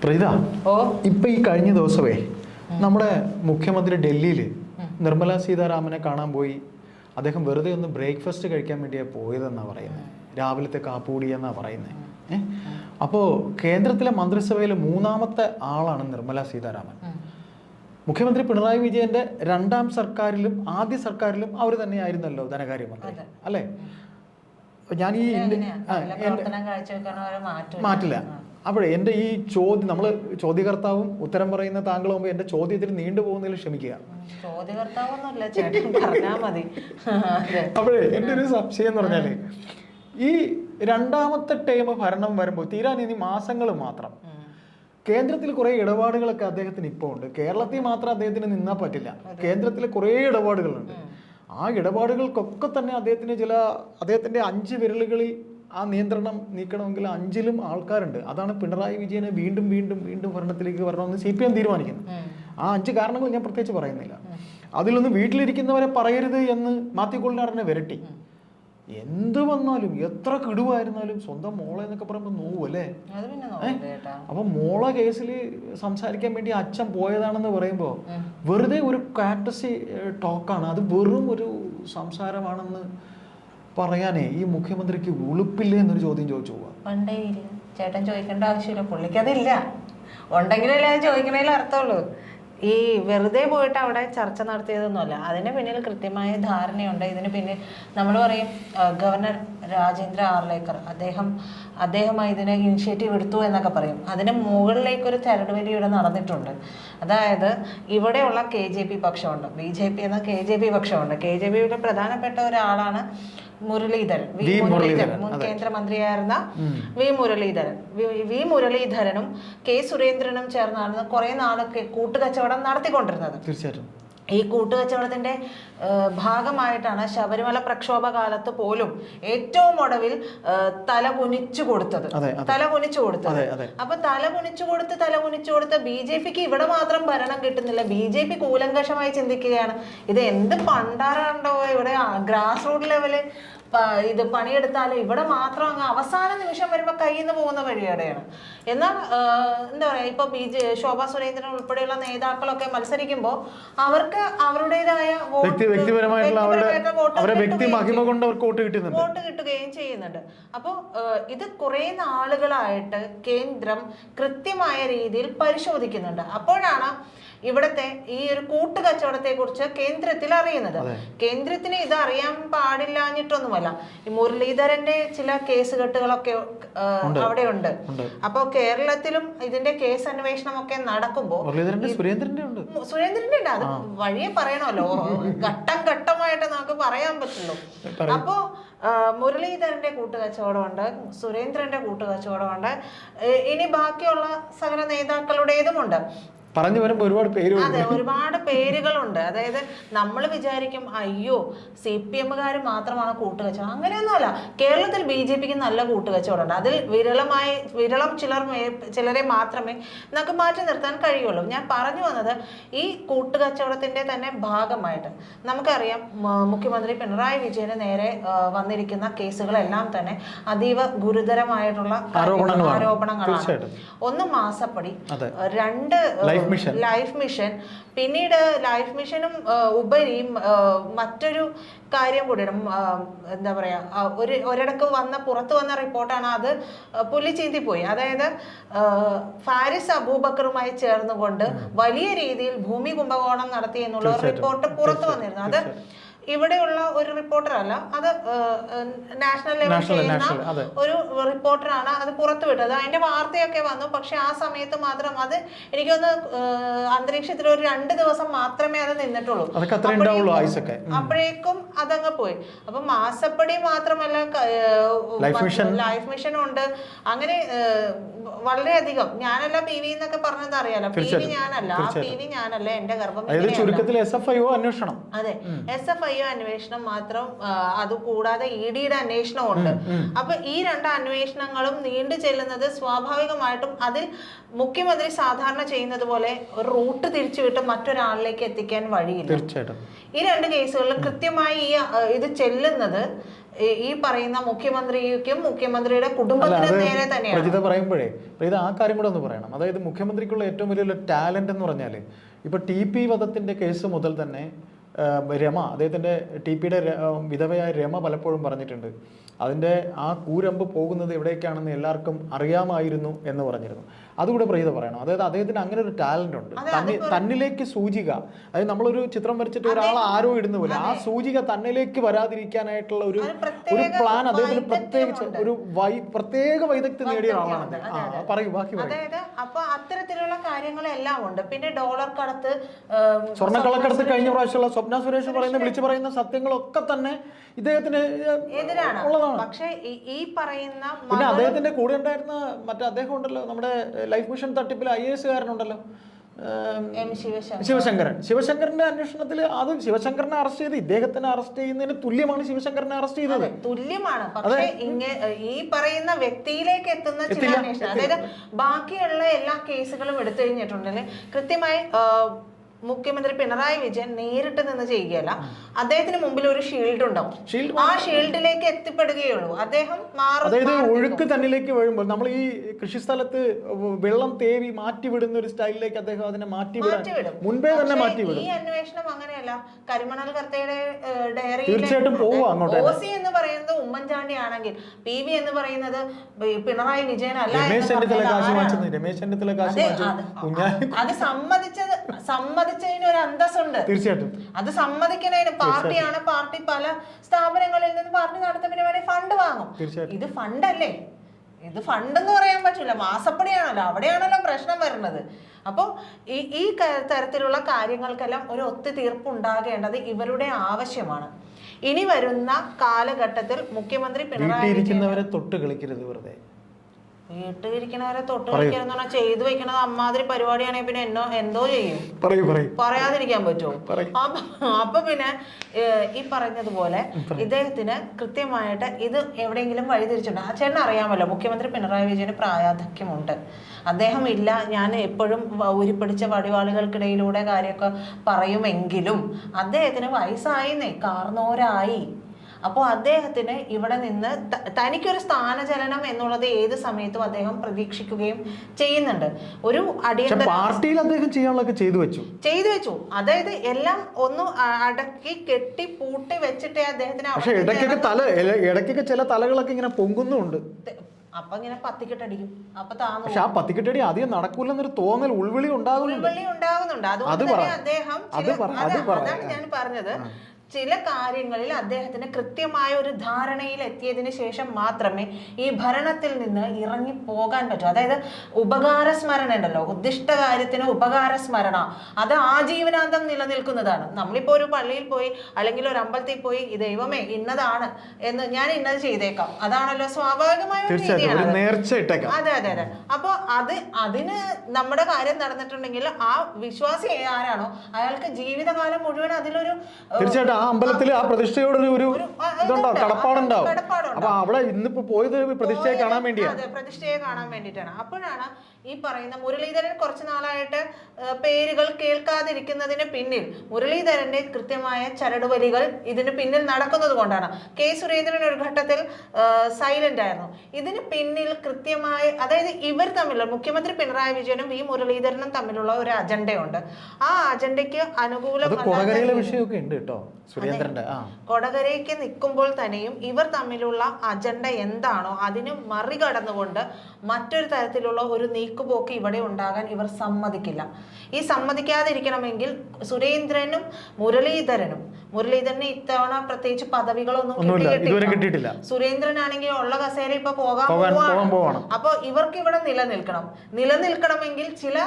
പ്രീത, ഇപ്പൊ ഈ കഴിഞ്ഞ ദിവസമേ നമ്മുടെ മുഖ്യമന്ത്രി ഡൽഹിയിൽ നിർമ്മല സീതാരാമനെ കാണാൻ പോയി. അദ്ദേഹം വെറുതെ ഒന്ന് ബ്രേക്ക്ഫാസ്റ്റ് കഴിക്കാൻ വേണ്ടിയാണ് പോയതെന്നാണ് പറയുന്നത്. രാവിലത്തെ കാപ്പൂടി എന്നാണ് പറയുന്നത്. അപ്പോൾ കേന്ദ്രത്തിലെ മന്ത്രിസഭയിലെ മൂന്നാമത്തെ ആളാണ് നിർമ്മല സീതാരാമൻ. മുഖ്യമന്ത്രി പിണറായി വിജയന്റെ രണ്ടാം സർക്കാരിലും ആദ്യ സർക്കാരിലും അവർ തന്നെയായിരുന്നല്ലോ ധനകാര്യമന്ത്രി, അല്ലേ? ഞാൻ ഈ മാറ്റില്ല. അപ്പോഴേ എൻ്റെ ഈ ചോദ്യം, നമ്മൾ ചോദ്യകർത്താവും ഉത്തരം പറയുന്ന താങ്കളാകുമ്പോൾ എൻ്റെ ചോദ്യത്തിന് നീണ്ടുപോകുന്നതിൽ ക്ഷമിക്കുക. അപ്പോഴേ എൻ്റെ ഒരു സംശയം എന്ന് പറഞ്ഞാല്, ഈ രണ്ടാമത്തെ ടൈം ഭരണം വരുമ്പോൾ തീരാൻ ഇനി മാസങ്ങൾ മാത്രം. കേന്ദ്രത്തിൽ കുറേ ഇടപാടുകളൊക്കെ അദ്ദേഹത്തിന് ഇപ്പോൾ ഉണ്ട്. കേരളത്തിൽ മാത്രം അദ്ദേഹത്തിന് നിന്നാൽ പറ്റില്ല. കേന്ദ്രത്തിൽ കുറേ ഇടപാടുകളുണ്ട്. ആ ഇടപാടുകൾക്കൊക്കെ തന്നെ അദ്ദേഹത്തിൻ്റെ 5 വിരലുകളിൽ ആ നിയന്ത്രണം നീക്കണമെങ്കിൽ 5ലും ആൾക്കാരുണ്ട്. അതാണ് പിണറായി വിജയനെ വീണ്ടും വീണ്ടും വീണ്ടും ഭരണത്തിലേക്ക് വരണമെന്ന് CPM തീരുമാനിക്കുന്നത്. ആ 5 കാരണങ്ങൾ ഞാൻ പ്രത്യേകിച്ച് പറയുന്നില്ല. അതിലൊന്ന് വീട്ടിലിരിക്കുന്നവരെ പറയരുത് എന്ന് മാത്യു കൊള്ളനാടനെ വിരട്ടി. എന്ത് വന്നാലും എത്ര കിടുവായിരുന്നാലും സ്വന്തം മോളെ എന്നൊക്കെ പറയുമ്പോൾ നോവും അല്ലേ? അപ്പൊ മോളെ കേസിൽ സംസാരിക്കാൻ വേണ്ടി അച്ഛൻ പോയതാണെന്ന് പറയുമ്പോൾ വെറുതെ ഒരു കാറ്റസി ടോക്കാണ്. അത് വെറും ഒരു സംസാരമാണെന്ന് പറയാനേ ഈ മുഖ്യമന്ത്രിക്ക് ഉളുപ്പില്ലേ എന്നൊരു ചോദ്യം ചോദിച്ചു പോവാ. പണ്ടേ ചേട്ടൻ ചോദിക്കേണ്ട ആവശ്യമില്ല, പുള്ളിക്ക് അതില്ല. ഉണ്ടെങ്കിലല്ലേ അത് ചോദിക്കണേലും അർത്ഥമുള്ളൂ. ഈ വെറുതെ പോയിട്ട് അവിടെ ചർച്ച നടത്തിയതൊന്നുമല്ല. അതിന് പിന്നിൽ കൃത്യമായ ധാരണയുണ്ട്. ഇതിന് പിന്നിൽ നമ്മൾ പറയും ഗവർണർ രാജേന്ദ്ര ആർലേക്കർ അദ്ദേഹം ഇതിന് ഇനിഷ്യേറ്റീവ് എടുത്തു എന്നൊക്കെ പറയും. അതിന് മുകളിലേക്കൊരു ചരടുവലി ഇവിടെ നടന്നിട്ടുണ്ട്. അതായത് ഇവിടെയുള്ള KJP പക്ഷമുണ്ട്, BJP എന്ന KJP പക്ഷമുണ്ട്. KJPയുടെ പ്രധാനപ്പെട്ട ഒരാളാണ് മുരളീധരൻ, മുൻ കേന്ദ്രമന്ത്രിയായിരുന്ന വി മുരളീധരനും K സുരേന്ദ്രനും ചേർന്നാണ് കുറെ നാളൊക്കെ കൂട്ടുകച്ചവടം നടത്തിക്കൊണ്ടിരുന്നത്. തീർച്ചയായിട്ടും ഈ കൂട്ടുകച്ചവടത്തിന്റെ ഭാഗമായിട്ടാണ് ശബരിമല പ്രക്ഷോഭ കാലത്ത് പോലും ഏറ്റവും ഒടുവിൽ തല കുനിച്ചു കൊടുത്തത്. അപ്പൊ തല കുനിച്ചു കൊടുത്ത് BJPക്ക് ഇവിടെ മാത്രം ഭരണം കിട്ടുന്നില്ല. BJP കൂലങ്കഷമായി ചിന്തിക്കുകയാണ്, ഇത് എന്ത് പണ്ടാറണ്ടോ ഇവിടെ ഗ്രാസ് റൂട്ട് ലെവല് ഇത് പണിയെടുത്താലും ഇവിടെ മാത്രം അങ്ങ് അവസാന നിമിഷം വരുമ്പോൾ കയ്യിൽ നിന്ന് പോകുന്ന വഴിയോടെയാണ്. എന്നാൽ എന്താ പറയാ, ഇപ്പൊ ശോഭാ സുരേന്ദ്രൻ ഉൾപ്പെടെയുള്ള നേതാക്കളൊക്കെ മത്സരിക്കുമ്പോൾ അവർക്ക് അവരുടേതായ വോട്ട് കിട്ടുകയും ചെയ്യുന്നുണ്ട്. അപ്പോൾ ഇത് കുറെ നാളുകളായിട്ട് കേന്ദ്രം കൃത്യമായ രീതിയിൽ പരിശോധിക്കുന്നുണ്ട്. അപ്പോഴാണ് ഇവിടത്തെ ഈ ഒരു കൂട്ടുകച്ചവടത്തെ കുറിച്ച് കേന്ദ്രത്തിൽ അറിയുന്നത്. കേന്ദ്രത്തിന് ഇത് അറിയാൻ പാടില്ലാഞ്ഞിട്ടൊന്നുമല്ല. ഈ മുരളീധരന്റെ ചില കേസുകെട്ടുകളൊക്കെ അവിടെ ഉണ്ട്. അപ്പൊ കേരളത്തിലും ഇതിന്റെ കേസ് അന്വേഷണം ഒക്കെ നടക്കുമ്പോ സുരേന്ദ്രന്റെ ഉണ്ട്. അത് വഴിയെ പറയണമല്ലോ, ഘട്ടം ഘട്ടമായിട്ട് നമുക്ക് പറയാൻ പറ്റുള്ളൂ. അപ്പോ മുരളീധരന്റെ കൂട്ടുകച്ചവടമുണ്ട്, സുരേന്ദ്രന്റെ കൂട്ടുകച്ചവടമുണ്ട്, ഇനി ബാക്കിയുള്ള സകല നേതാക്കളുടേതുമുണ്ട്. പറഞ്ഞു വരുമ്പോൾ ഒരുപാട് പേരുകളുണ്ട്. അതായത് നമ്മൾ വിചാരിക്കും അയ്യോ CPMകാർ മാത്രമാണ് കൂട്ടുകച്ചവടം. അങ്ങനെയൊന്നുമല്ല. കേരളത്തിൽ BJPക്ക് നല്ല കൂട്ടുകച്ചവടം ഉണ്ട്. അതിൽ വിരളം ചിലരെ മാത്രമേ നമുക്ക് മാറ്റി നിർത്താൻ കഴിയുള്ളൂ. ഞാൻ പറഞ്ഞു വന്നത് ഈ കൂട്ടുകച്ചവടത്തിന്റെ തന്നെ ഭാഗമായിട്ട് നമുക്കറിയാം മുഖ്യമന്ത്രി പിണറായി വിജയന് നേരെ വന്നിരിക്കുന്ന കേസുകളെല്ലാം തന്നെ അതീവ ഗുരുതരമായിട്ടുള്ള ആരോപണങ്ങളാണ്. ഒന്ന് മാസപ്പടി, 2 ലൈഫ് മിഷൻ, പിന്നീട് ലൈഫ് മിഷനും ഉപരി മറ്റൊരു കാര്യം കൂടിയാണ്. എന്താ പറയാ, ഒരിടക്ക് പുറത്തു വന്ന റിപ്പോർട്ടാണ്, അത് പുലി ചീന്തിപ്പോയി. അതായത് ഫാരിസ് അബൂബക്കറുമായി ചേർന്നുകൊണ്ട് വലിയ രീതിയിൽ ഭൂമി കുംഭകോണം നടത്തി എന്നുള്ള റിപ്പോർട്ട് പുറത്തു വന്നിരുന്നു. അത് ഇവിടെയുള്ള ഒരു റിപ്പോർട്ടർ അല്ല, അത് നാഷണൽ ലെവൽ ചെയ്യുന്ന ഒരു റിപ്പോർട്ടറാണ് അത് പുറത്തുവിട്ടത്. അതിന്റെ വാർത്തയൊക്കെ വന്നു. പക്ഷെ ആ സമയത്ത് മാത്രം അത് എനിക്കൊന്ന് അന്തരീക്ഷത്തിൽ ഒരു 2 ദിവസം മാത്രമേ അത് നിന്നിട്ടുള്ളൂ. അപ്പോഴേക്കും അതങ്ങ് പോയി. അപ്പൊ മാസപ്പടി മാത്രമല്ല, ലൈഫ് മിഷൻ ഉണ്ട്. അങ്ങനെ വളരെയധികം. ഞാനല്ല PV എന്നൊക്കെ പറഞ്ഞത് അറിയാലോ. PV ഞാനല്ല, എന്റെ ഗർഭം. അതെ, SFIO അന്വേഷണം മാത്രം. അതുകൂടാതെ EDയുടെ അന്വേഷണം ഉണ്ട്. അപ്പൊ ഈ 2 അന്വേഷണങ്ങളും നീണ്ടു ചെല്ലുന്നത് സ്വാഭാവികമായിട്ടും അതിൽ മുഖ്യമന്ത്രി സാധാരണ ചെയ്യുന്നത് പോലെ ഒരു റൂട്ട് തിരിച്ചുവിട്ട് മറ്റൊരാളിലേക്ക് എത്തിക്കാൻ വഴിയില്ല. ഈ 2 കേസുകളിലും കൃത്യമായി ഇത് ചെല്ലുന്നത് ഈ പറയുന്ന മുഖ്യമന്ത്രിക്കും മുഖ്യമന്ത്രിയുടെ കുടുംബത്തിനും നേരെ തന്നെയാണ്. പ്രജിത പറയുമ്പോഴേ പ്രജിത ആ കാര്യം കൂടെ ഒന്ന് പറയണം. അതായത് മുഖ്യമന്ത്രിക്കുള്ള ഏറ്റവും വലിയ ടാലന്റ് എന്ന് പറഞ്ഞാൽ ഇപ്പൊ TP വധത്തിന്റെ കേസ് മുതൽ തന്നെ രമ, അദ്ദേഹത്തിന്റെ TPയുടെ വിധവയായ രമ പലപ്പോഴും പറഞ്ഞിട്ടുണ്ട് അതിന്റെ ആ കൂരമ്പ് പോകുന്നത് എവിടേക്കാണെന്ന് എല്ലാവർക്കും അറിയാമായിരുന്നു എന്ന് പറഞ്ഞിരുന്നു. അതുകൂടെ പ്രജിത പറയണം. അതായത് അദ്ദേഹത്തിന് അങ്ങനെ ഒരു ടാലന്റ് ഉണ്ട്. തന്നിലേക്ക് സൂചിക, അതായത് നമ്മളൊരു ചിത്രം വരച്ചിട്ട് ഒരാൾ ആരോ ഇടുന്ന പോലെ ആ സൂചിക തന്നിലേക്ക് വരാതിരിക്കാനായിട്ടുള്ള ഒരു പ്ലാൻ അദ്ദേഹത്തിന് പ്രത്യേകിച്ച് ഒരു പ്രത്യേക വൈദഗ്ധ്യം നേടിയ ഒരാളാണ്. പറയൂ ബാക്കി. അതായത് അപ്പൊ അത്തരത്തിലുള്ള കാര്യങ്ങളെല്ലാം ഉണ്ട്. പിന്നെ ഡോളർ കടത്ത്, സ്വർണ്ണക്കള്ളക്കടത്ത് കഴിഞ്ഞ പ്രാവശ്യമുള്ള സ്വപ്ന സുരേഷ് വിളിച്ചു പറയുന്ന സത്യങ്ങളൊക്കെ തന്നെ ഇദ്ദേഹത്തിന് എതിരാണ്. പക്ഷെ ഈ പറയുന്ന പിന്നെ അദ്ദേഹത്തിന്റെ കൂടെ ഉണ്ടായിരുന്ന മറ്റേ അദ്ദേഹം ഉണ്ടല്ലോ, നമ്മുടെ ലൈഫ് മിഷൻ തട്ടിപ്പിൽ IAS കാരനുണ്ടല്ലോ, ശിവശങ്കരന്റെ അന്വേഷണത്തിൽ അത് ശിവശങ്കരനെ അറസ്റ്റ് ചെയ്ത് ഇദ്ദേഹത്തിനെ അറസ്റ്റ് ചെയ്യുന്നതിന് തുല്യമാണ് ശിവശങ്കരനെ അറസ്റ്റ് ചെയ്തത്. തുല്യമാണ്. പക്ഷേ ഈ പറയുന്ന വ്യക്തിയിലേക്ക് എത്തുന്ന ചില അന്വേഷണം, അതായത് ബാക്കിയുള്ള എല്ലാ കേസുകളും എടുത്തു കഴിഞ്ഞിട്ടുണ്ടെങ്കിൽ കൃത്യമായി മുഖ്യമന്ത്രി പിണറായി വിജയൻ നേരിട്ട് നിന്ന് ചെയ്യുകയല്ല. അദ്ദേഹത്തിന് മുമ്പിൽ ഒരു ഷീൽഡ് ഉണ്ടാവും. ആ ഷീൽഡിലേക്ക് എത്തിപ്പെടുകയുള്ളൂ. അദ്ദേഹം അതായത് ഒഴുക്ക് തന്നിലേക്ക് വീഴുമ്പോൾ നമ്മൾ ഈ കൃഷിസ്ഥലത്ത് വെള്ളം തേവി മാറ്റിവിടുന്ന ഒരു സ്റ്റൈലിലേക്ക് അദ്ദേഹം അതിനെ മാറ്റിവിടും. മുൻപേ തന്നെ മാറ്റിവിടും. ഈ അന്വേഷണം അങ്ങനെയല്ല. കരിമണൽ കർത്തയുടെ തീർച്ചയായിട്ടും പോവും അങ്ങോട്ട്. OC എന്ന് പറയുന്നത് ഉമ്മൻചാണ്ടി ആണെങ്കിൽ PV എന്ന് പറയുന്നത് പിണറായി വിജയൻ അല്ല. അത് സമ്മതിച്ചതിന് ഒരു അന്തസ്സുണ്ട്. തീർച്ചയായിട്ടും അത് സമ്മതിക്കുന്നതിന് പാർട്ടിയാണ്. പാർട്ടി പല സ്ഥാപനങ്ങളിൽ നിന്ന് പാർട്ടി നടത്തുന്നതിന് വേണ്ടി ഫണ്ട് വാങ്ങും. ഇത് ഫണ്ടല്ലേ, ഇത് ഫണ്ട് എന്ന് പറയാൻ പറ്റില്ല, മാസപ്പടിയാണല്ലോ. അവിടെയാണല്ലോ പ്രശ്നം വരുന്നത്. അപ്പോൾ ഈ തരത്തിലുള്ള കാര്യങ്ങൾക്കെല്ലാം ഒരു ഒത്തുതീർപ്പ് ഉണ്ടാകേണ്ടത് ഇവരുടെ ആവശ്യമാണ്. ഇനി വരുന്ന കാലഘട്ടത്തിൽ മുഖ്യമന്ത്രി പിണറായി വിജയൻ തൊട്ട് കളിക്കരുത്. വെറുതെ വീട്ടിലിരിക്കണവരെ തൊട്ട് കളിക്കാന്ന് പറഞ്ഞാൽ ചെയ്തു വെക്കണത് അമ്മാതിരി പരിപാടിയാണെങ്കിൽ പിന്നെ എന്തോ ചെയ്യും? പറയാതിരിക്കാൻ പറ്റുമോ? അപ്പൊ പിന്നെ ഈ പറഞ്ഞതുപോലെ ഇദ്ദേഹത്തിന് കൃത്യമായിട്ട് ഇത് എവിടെയെങ്കിലും വഴിതിരിച്ചിട്ടുണ്ട്. ചേട്ടൻ അറിയാമല്ലോ, മുഖ്യമന്ത്രി പിണറായി വിജയന് പ്രായാധിക്യമുണ്ട്. അദ്ദേഹം ഇല്ല, ഞാൻ എപ്പോഴും ഉരുപ്പിടിച്ച വടിവാളുകൾക്കിടയിലൂടെ കാര്യമൊക്കെ പറയുമെങ്കിലും അദ്ദേഹത്തിന് വയസ്സായിന്നേ, കാർന്നോരായി. അപ്പോൾ അദ്ദേഹത്തിന് ഇവിടെ നിന്ന് തനിക്കൊരു സ്ഥാനചലനം എന്നുള്ളത് ഏത് സമയത്തും അദ്ദേഹം പ്രതീക്ഷിക്കുകയും ചെയ്യുന്നുണ്ട്. ഒരു അടിയന്തര പാർട്ടിയിൽ അദ്ദേഹം ചെയ്യാനുള്ളതൊക്കെ ചെയ്തു വെച്ചു. അതായത് എല്ലാം ഒന്ന് അടക്കി കെട്ടി പൂട്ടി വെച്ചിട്ടേ അദ്ദേഹത്തിന് ഇടയ്ക്കൊക്കെ ചില തലകളൊക്കെ ഇങ്ങനെ പൊങ്ങുന്നുണ്ട്. അപ്പൊ ഇങ്ങനെ പത്തിക്കെട്ടടിക്കും. അപ്പൊ താന്നു. പക്ഷെ ആ പത്തിക്കെട്ടടി അധികം നടക്കൂലെന്നൊരു തോന്നൽ, ഉൾവിളി ഉണ്ടാകുന്നുണ്ട്. അതുകൊണ്ട് തന്നെ അദ്ദേഹം, അതാണ് ഞാൻ പറഞ്ഞത്, ചില കാര്യങ്ങളിൽ അദ്ദേഹത്തിന് കൃത്യമായ ഒരു ധാരണയിൽ എത്തിയതിന് ശേഷം മാത്രമേ ഈ ഭരണത്തിൽ നിന്ന് ഇറങ്ങി പോകാൻ പറ്റൂ. അതായത് ഉപകാരസ്മരണ ഉണ്ടല്ലോ, ഉദ്ദിഷ്ട കാര്യത്തിന് ഉപകാരസ്മരണ, അത് ആജീവനാന്തം നിലനിൽക്കുന്നതാണ്. നമ്മളിപ്പോ ഒരു പള്ളിയിൽ പോയി അല്ലെങ്കിൽ ഒരു അമ്പലത്തിൽ പോയി ഈ ദൈവമേ ഇന്നതാണ് എന്ന് ഞാൻ ഇന്നത് ചെയ്തേക്കാം, അതാണല്ലോ സ്വാഭാവികമായ ഒരു രീതിയാണ്. അതെ. അപ്പൊ അതിന് നമ്മുടെ കാര്യം നടന്നിട്ടുണ്ടെങ്കിൽ ആ വിശ്വാസി ആരാണോ അയാൾക്ക് ജീവിതകാലം മുഴുവൻ അതിലൊരു ആ അമ്പലത്തിൽ ആ പ്രതിഷ്ഠയോടൊരു ഇതുണ്ടാവും, കടപ്പാടുണ്ടാവും. അപ്പൊ അവിടെ ഇന്നിപ്പോ പോയത് പ്രതിഷ്ഠയെ കാണാൻ വേണ്ടിയാണ്. പ്രതിഷ്ഠയെ കാണാൻ വേണ്ടിയിട്ടാണ്. അപ്പോഴാണ് ഈ പറയുന്ന മുരളീധരൻ കുറച്ചു നാളായിട്ട് പേരുകൾ കേൾക്കാതിരിക്കുന്നതിന് പിന്നിൽ മുരളീധരന്റെ കൃത്യമായ ചരടുവലികൾ ഇതിന് പിന്നിൽ നടക്കുന്നത് കൊണ്ടാണ്. കെ സുരേന്ദ്രൻ ഒരു ഘട്ടത്തിൽ സൈലന്റ് ആയിരുന്നു. ഇതിന് പിന്നിൽ കൃത്യമായ, അതായത് ഇവർ തമ്മിലുള്ള മുഖ്യമന്ത്രി പിണറായി വിജയനും ഈ മുരളീധരനും തമ്മിലുള്ള ഒരു അജണ്ടയുണ്ട്. ആ അജണ്ടയ്ക്ക് അനുകൂലമായ വിഷയമൊക്കെ ഉണ്ട് കേട്ടോ. കൊടകരയ്ക്ക് നിൽക്കുമ്പോൾ തന്നെയും ഇവർ തമ്മിലുള്ള അജണ്ട എന്താണോ അതിന് മറികടന്നുകൊണ്ട് മറ്റൊരു തരത്തിലുള്ള ഒരു നീക്കുപോക്ക് ഇവിടെ ഉണ്ടാകാൻ ഇവർ സമ്മതിക്കില്ല. ഈ സമ്മതിക്കാതിരിക്കണമെങ്കിൽ സുരേന്ദ്രനും മുരളീധരന് ഇത്തവണ പ്രത്യേകിച്ച് പദവികളൊന്നും കിട്ടിയിട്ടില്ല. സുരേന്ദ്രനാണെങ്കിൽ ഉള്ള കസേര ഇപ്പൊ പോകാൻ പോവാണ്. അപ്പൊ ഇവർക്ക് ഇവിടെ നിലനിൽക്കണമെങ്കിൽ ചില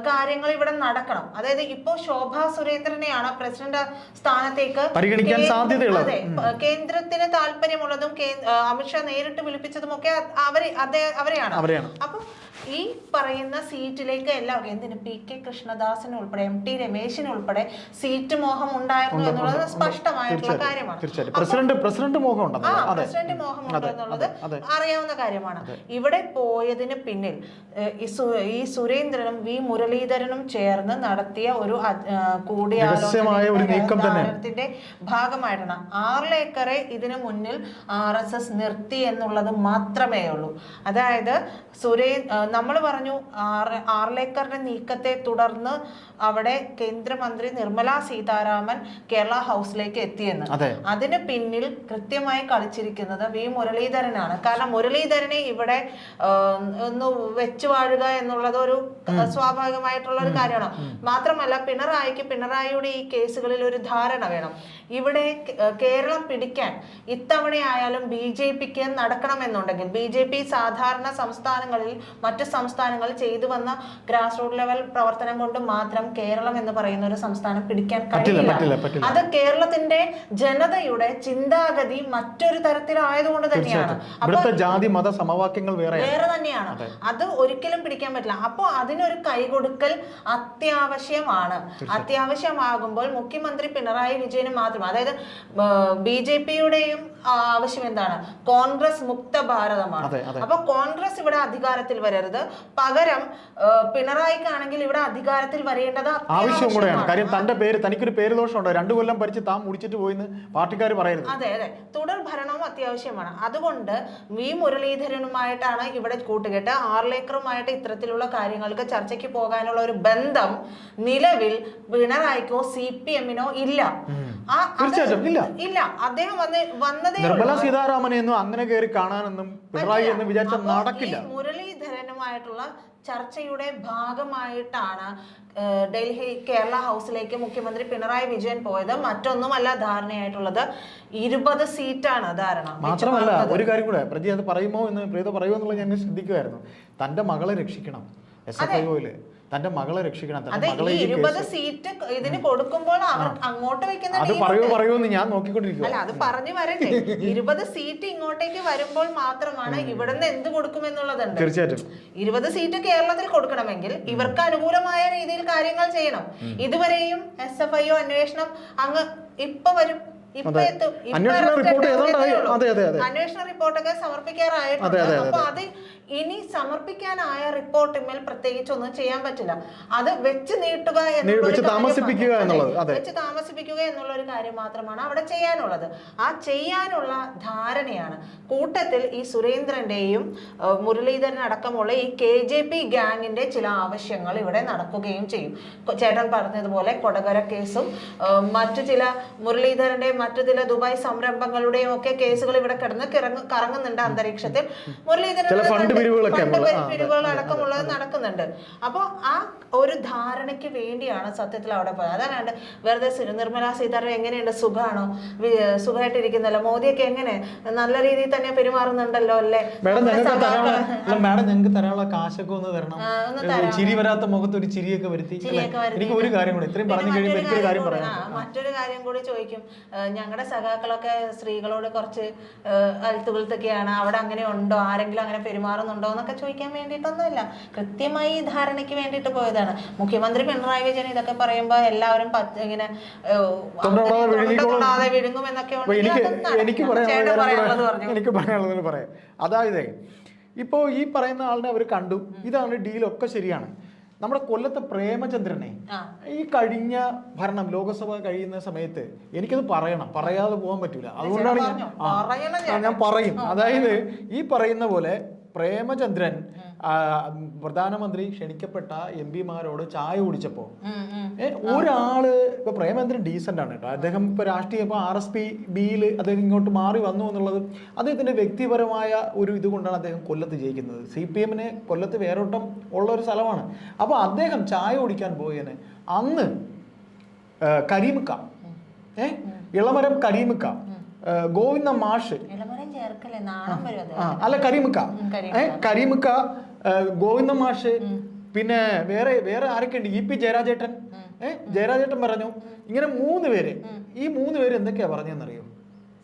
കാര്യങ്ങൾ ഇവിടെ നടക്കണം. അതായത് ഇപ്പോ ശോഭാ സുരേന്ദ്രനെയാണ് പ്രസിഡന്റ് സ്ഥാനത്തേക്ക് പരിഗണിക്കാൻ സാധ്യതയുള്ളത്. അതെ, കേന്ദ്രത്തിന് താല്പര്യമുള്ളതും അമിത്ഷാ നേരിട്ട് വിളിപ്പിച്ചതും ഒക്കെ അവരെയാണ്. അപ്പൊ ഈ പറയുന്ന സീറ്റിലേക്ക് എല്ലാവർക്കും എന്തിന് PK കൃഷ്ണദാസിന് ഉൾപ്പെടെ MT രമേശിന് ഉൾപ്പെടെ സീറ്റ് മോഹം ഉണ്ടായിരുന്നു എന്നുള്ളത് സ്പഷ്ടമായിട്ടുള്ള കാര്യമാണ്. പ്രസിഡന്റ് മോഹം പ്രസിഡന്റ് മോഹം ഉണ്ടെന്നുള്ളത് അറിയാവുന്ന കാര്യമാണ്. ഇവിടെ പോയതിന് പിന്നിൽ ഈ സുരേന്ദ്രനും V മുരളീധരനും ചേർന്ന് നടത്തിയ ഒരു കൂടിയാലോചനയുടെ ഭാഗമായിട്ടാണ് ആർലേക്കറെ ഇതിനു മുന്നിൽ RSS നിർത്തി എന്നുള്ളത് മാത്രമേ ഉള്ളൂ. അതായത് നമ്മൾ പറഞ്ഞു ആർലേക്കറുടെ നീക്കത്തെ തുടർന്ന് അവിടെ കേന്ദ്രമന്ത്രി നിർമ്മല സീതാരാമൻ കേരള ഹൗസിലേക്ക് എത്തിയെന്ന്. അതിന് പിന്നിൽ കൃത്യമായി കളിച്ചിരിക്കുന്നത് V മുരളീധരനാണ്. കാരണം മുരളീധരനെ ഇവിടെ ഒന്ന് വെച്ചു വാഴുക എന്നുള്ളത് ഒരു സ്വാഭാവികമായിട്ടുള്ള ഒരു കാര്യമാണ്. മാത്രമല്ല പിണറായിയുടെ ഈ കേസുകളിൽ ഒരു ധാരണ വേണം. ഇവിടെ കേരളം പിടിക്കാൻ ഇത്തവണയായാലും BJPക്ക് നടക്കണമെന്നുണ്ടെങ്കിൽ BJP സാധാരണ സംസ്ഥാനങ്ങളിൽ മറ്റു സംസ്ഥാനങ്ങളിൽ ചെയ്തു വന്ന ഗ്രാസ് റൂട്ട് ലെവൽ പ്രവർത്തനം കൊണ്ട് മാത്രം കേരളം എന്ന് പറയുന്ന ഒരു സംസ്ഥാനം പിടിക്കാൻ കഴിയില്ല. അത് കേരളത്തിന്റെ ജനതയുടെ ചിന്താഗതി മറ്റൊരു തരത്തിലായതുകൊണ്ട് തന്നെയാണ്. ജാതി മത സമവാക്യങ്ങൾ വേറെ തന്നെയാണ്. അത് ഒരിക്കലും പിടിക്കാൻ പറ്റില്ല. അപ്പോൾ അതിനൊരു കൈകൊടുക്കൽ അത്യാവശ്യമാണ്. അത്യാവശ്യമാകുമ്പോൾ മുഖ്യമന്ത്രി പിണറായി വിജയന് മാത്രം, അതായത് BJPയുടെയും ആവശ്യം എന്താണ്? കോൺഗ്രസ് മുക്ത ഭാരതമാണ്. അപ്പൊ കോൺഗ്രസ് ഇവിടെ അധികാരത്തിൽ വരരുത്, പകരം പിണറായിക്കാണെങ്കിൽ ഇവിടെ അധികാരത്തിൽ വരേണ്ടത് ആവശ്യം കൂടെയാണ്. കാര്യം തനിക്കൊരു പേര് ദോഷമുണ്ടോ, 2 കൊല്ലം ഭരിച്ച് താൻ മുടിച്ചിട്ട് പോയിന്ന് പാർട്ടിക്കാർ പറയരുത്. അതെ, തുടർ ഭരണവും അത്യാവശ്യമാണ്. അതുകൊണ്ട് V മുരളീധരനുമായിട്ടാണ് ഇവിടെ കൂട്ടുകെട്ട്. ആർലേക്കറുമായിട്ട് ഇത്തരത്തിലുള്ള കാര്യങ്ങൾക്ക് ചർച്ചയ്ക്ക് പോകാനുള്ള ഒരു ബന്ധം നിലവിൽ പിണറായിക്കോ CPM-നോ ഇല്ല. അദ്ദേഹം വന്നതേ നിർമ്മല സീതാരാമനെയൊന്നും അങ്ങനെ കയറി കാണാനൊന്നും പിണറായി എന്ന് വിചാരിച്ച നടക്കില്ല. മുരളീധരനുമായിട്ടുള്ള ചർച്ചയുടെ ഭാഗമായിട്ടാണ് ഡൽഹി കേരള ഹൗസിലേക്ക് മുഖ്യമന്ത്രി പിണറായി വിജയൻ പോയത്. മറ്റൊന്നുമല്ല ധാരണയായിട്ടുള്ളത് 20 സീറ്റാണ് ധാരണ. മാത്രമല്ല ഒരു കാര്യം കൂടെ, പ്രതി അത് പറയുമോ എന്ന് എന്നുള്ളത് ഞാൻ ശ്രദ്ധിക്കുമായിരുന്നു. തന്റെ മകളെ രക്ഷിക്കണം, SFIOയില് തന്റെ മകളെ രക്ഷിക്കണം. 20 സീറ്റ് ഇതിന് കൊടുക്കുമ്പോൾ അവർ അങ്ങോട്ട് വെക്കുന്ന അത് പറയൂന്ന് ഞാൻ നോക്കിക്കൊണ്ടിരിക്കും. അല്ല, അത് പറഞ്ഞു വരട്ടെ. 20 സീറ്റ് ഇങ്ങോട്ടേക്ക് വരുമ്പോൾ മാത്രമാണ് ഇവിടുന്ന് എന്ത് കൊടുക്കുമെന്നുള്ളതുണ്ട്. തീർച്ചയായിട്ടും 20 സീറ്റ് കേരളത്തിൽ കൊടുക്കണമെങ്കിൽ ഇവർക്ക് അനുകൂലമായ രീതിയിൽ കാര്യങ്ങൾ ചെയ്യണം. ഇതുവരെയും SFIO അന്വേഷണം അങ്ങ് ഇപ്പൊ വരും, അന്വേഷണ റിപ്പോർട്ടൊക്കെ സമർപ്പിക്കാറായിട്ടുണ്ട്. അപ്പൊ അത് ഇനി സമർപ്പിക്കാനായ റിപ്പോർട്ടിന്മേൽ പ്രത്യേകിച്ച് ഒന്നും ചെയ്യാൻ പറ്റില്ല. അത് വെച്ച് നീട്ടുക വെച്ച് താമസിപ്പിക്കുക എന്നുള്ള ഒരു കാര്യം മാത്രമാണ് അവിടെ ചെയ്യാനുള്ളത്. ആ ചെയ്യാനുള്ള ധാരണയാണ്. കൂട്ടത്തിൽ ഈ സുരേന്ദ്രന്റെയും മുരളീധരൻ അടക്കമുള്ള ഈ KJP ഗ്യാങ്ങിന്റെ ചില ആവശ്യങ്ങൾ ഇവിടെ നടക്കുകയും ചെയ്യും. ചേട്ടൻ പറഞ്ഞതുപോലെ കൊടകര കേസും മറ്റു ചില മുരളീധരന്റെ മറ്റു ചില ദുബായ് സംരംഭങ്ങളുടെയും ഒക്കെ കേസുകൾ ഇവിടെ കറങ്ങുന്നുണ്ട് അന്തരീക്ഷത്തിൽ. മുരളീധരൻ പിരിവുകൾ അടക്കമുള്ളത് നടക്കുന്നുണ്ട്. അപ്പോൾ ആ ഒരു ധാരണയ്ക്ക് വേണ്ടിയാണ് സത്യത്തിൽ അവിടെ പോയത്. അതാണ് വെറുതെ നിർമ്മല സീതാരാമൻ എങ്ങനെയുണ്ട്, സുഖമാണോ, സുഖമായിട്ടിരിക്കുന്നല്ലോ, മോദിയൊക്കെ എങ്ങനെ നല്ല രീതിയിൽ തന്നെ പെരുമാറുന്നുണ്ടല്ലോ അല്ലേ, മാഡം ഞങ്ങൾക്ക് തരാനുള്ള കാശൊക്കെ ഒന്ന് തരണം, ചിരി വരാത്ത മുഖത്ത് ഒരു ചിരിയൊക്കെ വരുത്തി. എനിക്ക് ഒരു കാര്യം കൂടെ ഇത്രയും പറഞ്ഞു കഴിയുമ്പോൾ മറ്റൊരു കാര്യം കൂടി ചോദിക്കും. ഞങ്ങളുടെ സഖാക്കളൊക്കെ സ്ത്രീകളോട് കുറച്ച് അൽത്തുകൾത്തൊക്കെയാണ്, അവിടെ അങ്ങനെ ഉണ്ടോ, ആരെങ്കിലും അങ്ങനെ പെരുമാറുന്നുണ്ടോ എന്നൊക്കെ ചോദിക്കാൻ വേണ്ടിയിട്ടൊന്നുമില്ല. കൃത്യമായി ധാരണയ്ക്ക് വേണ്ടിയിട്ട് പോയതാണ്. മുഖ്യമന്ത്രി പിണറായി വിജയൻ ഇതൊക്കെ പറയുമ്പോ എല്ലാവരും ഇങ്ങനെ വിഴുങ്ങും എന്നൊക്കെ എനിക്ക് പറയാനുള്ളത് പറയാം. അതായത് ഇപ്പോ ഈ പറയുന്ന ആളിനെ അവർ കണ്ടു, ഇതാണ് ഡീലൊക്കെ ശരിയാണ്. നമ്മുടെ കൊല്ലത്തെ പ്രേമചന്ദ്രനെ ഈ കഴിഞ്ഞ ഭരണം ലോകസഭ കഴിയുന്ന സമയത്ത് എനിക്കത് പറയാതെ പോകാൻ പറ്റൂല. അതുകൊണ്ടാണ് ഞാൻ പറയും. അതായത് ഈ പറയുന്ന പോലെ പ്രേമചന്ദ്രൻ പ്രധാനമന്ത്രി ക്ഷണിക്കപ്പെട്ട MP-മാരോട് ചായ കുടിച്ചപ്പോ ഒരാള് ഇപ്പൊ പ്രേമചന്ദ്രൻ ഡീസന്റ് ആണ് കേട്ടോ. അദ്ദേഹം ഇപ്പൊ രാഷ്ട്രീയ RSPBയിൽ അദ്ദേഹം ഇങ്ങോട്ട് മാറി വന്നു എന്നുള്ളത് അദ്ദേഹത്തിന്റെ വ്യക്തിപരമായ ഒരു ഇതുകൊണ്ടാണ് അദ്ദേഹം കൊല്ലത്ത് ജയിക്കുന്നത്. CPM-ന് കൊല്ലത്ത് വേരോട്ടം ഉള്ള ഒരു സ്ഥലമാണ്. അപ്പൊ അദ്ദേഹം ചായ കുടിക്കാൻ പോയതിന് അന്ന് കരീമുക്ക ഇളമരം കരീമുക്ക ഗോവിന്ദ മാഷ് അല്ല കരീമുക്ക ഗോവിന്ദ മാഷ് പിന്നെ വേറെ ആരൊക്കെ ഉണ്ട്, EP ജയരാജേട്ടൻ പറഞ്ഞു. ഇങ്ങനെ 3 പേര്, ഈ 3 പേര് എന്തൊക്കെയാ പറഞ്ഞെന്നറിയോ?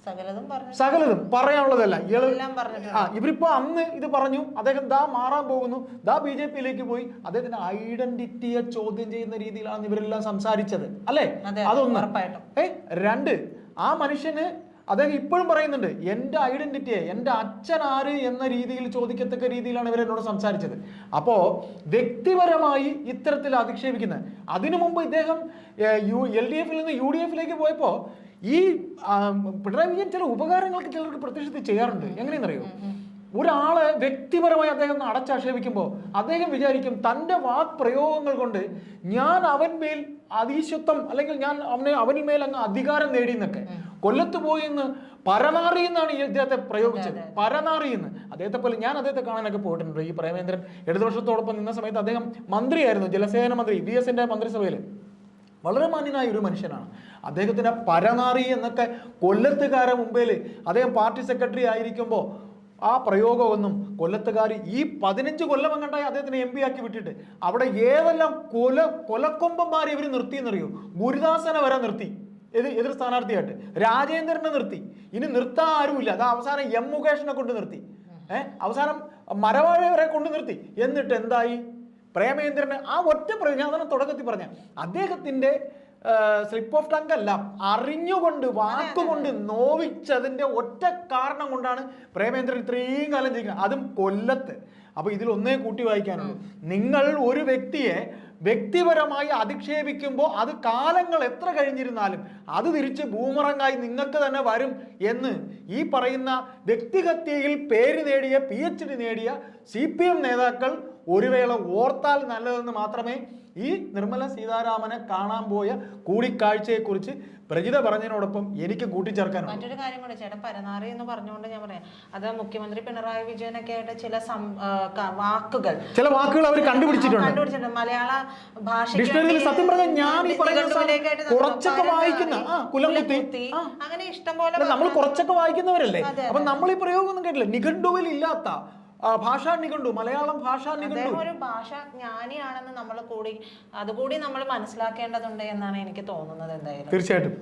സകലതും പറഞ്ഞു, സകലതും പറയാനുള്ളതല്ല എല്ലാം പറഞ്ഞിട്ടുണ്ട്. ഇവരിപ്പോ അന്ന് ഇത് പറഞ്ഞു, അദ്ദേഹം ദാ മാറാൻ പോകുന്നു, ദാ BJP-യിലേക്ക് പോയി. അദ്ദേഹത്തിന്റെ ഐഡന്റിറ്റിയെ ചോദ്യം ചെയ്യുന്ന രീതിയിലാണ് ഇവരെല്ലാം സംസാരിച്ചത് അല്ലേ? അതൊന്ന്. രണ്ട്, ആ മനുഷ്യന് അദ്ദേഹം ഇപ്പോഴും പറയുന്നുണ്ട് എൻ്റെ ഐഡന്റിറ്റിയെ, എൻ്റെ അച്ഛൻ ആര് എന്ന രീതിയിൽ ചോദിക്കത്തക്ക രീതിയിലാണ് ഇവരെന്നോട് സംസാരിച്ചത്. അപ്പോ വ്യക്തിപരമായി ഇത്തരത്തിൽ അധിക്ഷേപിക്കുന്നത്. അതിനു മുമ്പ് ഇദ്ദേഹം LDF-ൽ നിന്ന് UDF-ലേക്ക് പോയപ്പോ ഈ പിണറായി വിജയൻ ചില ഉപകാരങ്ങൾക്ക് ചിലർക്ക് പ്രത്യക്ഷത്തിൽ ചെയ്യാറുണ്ട്. എങ്ങനെയെന്നറിയോ? ഒരാളെ വ്യക്തിപരമായി അദ്ദേഹം അടച്ചാക്ഷേപിക്കുമ്പോൾ അദ്ദേഹം വിചാരിക്കും തൻ്റെ വാക് പ്രയോഗങ്ങൾ കൊണ്ട് ഞാൻ അവന്മേൽ അതീശത്വം, അല്ലെങ്കിൽ ഞാൻ അവനിൽ മേൽ അങ്ങ് അധികാരം നേടിയെന്നൊക്കെ. കൊല്ലത്ത് പോയി എന്ന് പരനാറി എന്നാണ് ഈ അദ്ദേഹത്തെ പ്രയോഗിച്ചത്. പരനാറി എന്ന്. അദ്ദേഹത്തെ പോലെ ഞാൻ അദ്ദേഹത്തെ കാണാനൊക്കെ പോയിട്ടുണ്ട്. ഈ പ്രേമേന്ദ്രൻ ഇടതുപക്ഷത്തോടൊപ്പം നിന്ന സമയത്ത് അദ്ദേഹം മന്ത്രിയായിരുന്നു, ജലസേന മന്ത്രി, VS-ന്റെ മന്ത്രിസഭയിൽ. വളരെ മാന്യനായ ഒരു മനുഷ്യനാണ്. അദ്ദേഹത്തിന് പരനാറി എന്നൊക്കെ കൊല്ലത്തുകാരെ മുമ്പിൽ അദ്ദേഹം പാർട്ടി സെക്രട്ടറി ആയിരിക്കുമ്പോൾ ആ പ്രയോഗമൊന്നും കൊല്ലത്തുകാർ ഈ 15 കൊല്ലം അങ്ങോട്ടായി അദ്ദേഹത്തിന് MP ആക്കി വിട്ടിട്ട് അവിടെ ഏതെല്ലാം കൊലക്കൊമ്പന്മാരെ ഇവർ നിർത്തിയെന്നറിയോ? ഗുരുദാസനെ വരെ നിർത്തി എതിർ സ്ഥാനാർത്ഥിയായിട്ട്, രാജേന്ദ്രനെ നിർത്തി. ഇനി നിർത്താൻ ആരുമില്ല. അത് അവസാനം M മുകേഷിനെ കൊണ്ട് നിർത്തി, അവസാനം മരവാഴ വരെ കൊണ്ട് നിർത്തി. എന്നിട്ട് എന്തായി? പ്രേമേന്ദ്രന് ആ ഒറ്റ ഞാൻ തുടക്കത്തിൽ പറഞ്ഞ അദ്ദേഹത്തിന്റെ സ്ലിപ്പ് ഓഫ് ടങ് അല്ല, അറിഞ്ഞുകൊണ്ട് വാക്കുകൊണ്ട് നോവിച്ചതിന്റെ ഒറ്റ കാരണം കൊണ്ടാണ് പ്രേമേന്ദ്രൻ ഇത്രയും കാലം ജയിക്കുന്നത്, അതും കൊല്ലത്ത്. അപ്പൊ ഇതിൽ ഒന്നേ കൂട്ടി വായിക്കാനുള്ളൂ. നിങ്ങൾ ഒരു വ്യക്തിയെ വ്യക്തിപരമായി അധിക്ഷേപിക്കുമ്പോൾ അത് കാലങ്ങൾ എത്ര കഴിഞ്ഞിരുന്നാലും അത് തിരിച്ച് ബൂമറങ്ങായി നിങ്ങൾക്ക് തന്നെ വരും എന്ന് ഈ പറയുന്ന വ്യക്തിഹത്യയിൽ പേര് നേടിയ PhD നേടിയ CPM നേതാക്കൾ ഒരു വേള ഓർത്താൽ നല്ലതെന്ന് മാത്രമേ ഈ നിർമ്മല സീതാരാമനെ കാണാൻ പോയ കൂടിക്കാഴ്ചയെക്കുറിച്ച് പ്രജിത പറഞ്ഞതിനോടൊപ്പം എനിക്ക് കൂട്ടിച്ചേർക്കാനുണ്ട്. മറ്റൊരു കാര്യം കൂടെ, ചേട്ടൻ പരനാറി എന്ന് പറഞ്ഞുകൊണ്ട് ഞാൻ പറയാം, അത് മുഖ്യമന്ത്രി പിണറായി വിജയനൊക്കെ ആയിട്ട് ചില വാക്കുകൾ അവർ കണ്ടുപിടിച്ചിട്ടുണ്ട് മലയാള ഭാഷയിൽ. സത്യം പറഞ്ഞാൽ ഞാൻ ഈ പറയുന്ന കുറച്ചൊക്കെ വായിക്കുന്ന കുലംകുത്തി അങ്ങനെ ഇഷ്ടംപോലെ നമ്മൾ കുറച്ചൊക്കെ വായിക്കുന്നവരല്ലേ. അപ്പൊ നമ്മൾ ഈ പ്രയോഗം ഒന്നും കേട്ടില്ല. നിഘണ്ടുവിൽ ഇല്ലാത്ത ഭാഷാ നിഘണ്ടു, മലയാളം ഭാഷാ നിഘണ്ടു. ഒരു ഭാഷ ജ്ഞാനിയാണെന്ന് നമ്മൾ അതുകൂടി നമ്മൾ മനസ്സിലാക്കേണ്ടതുണ്ട് എന്നാണ് എനിക്ക് തോന്നുന്നത്. എന്തായാലും തീർച്ചയായിട്ടും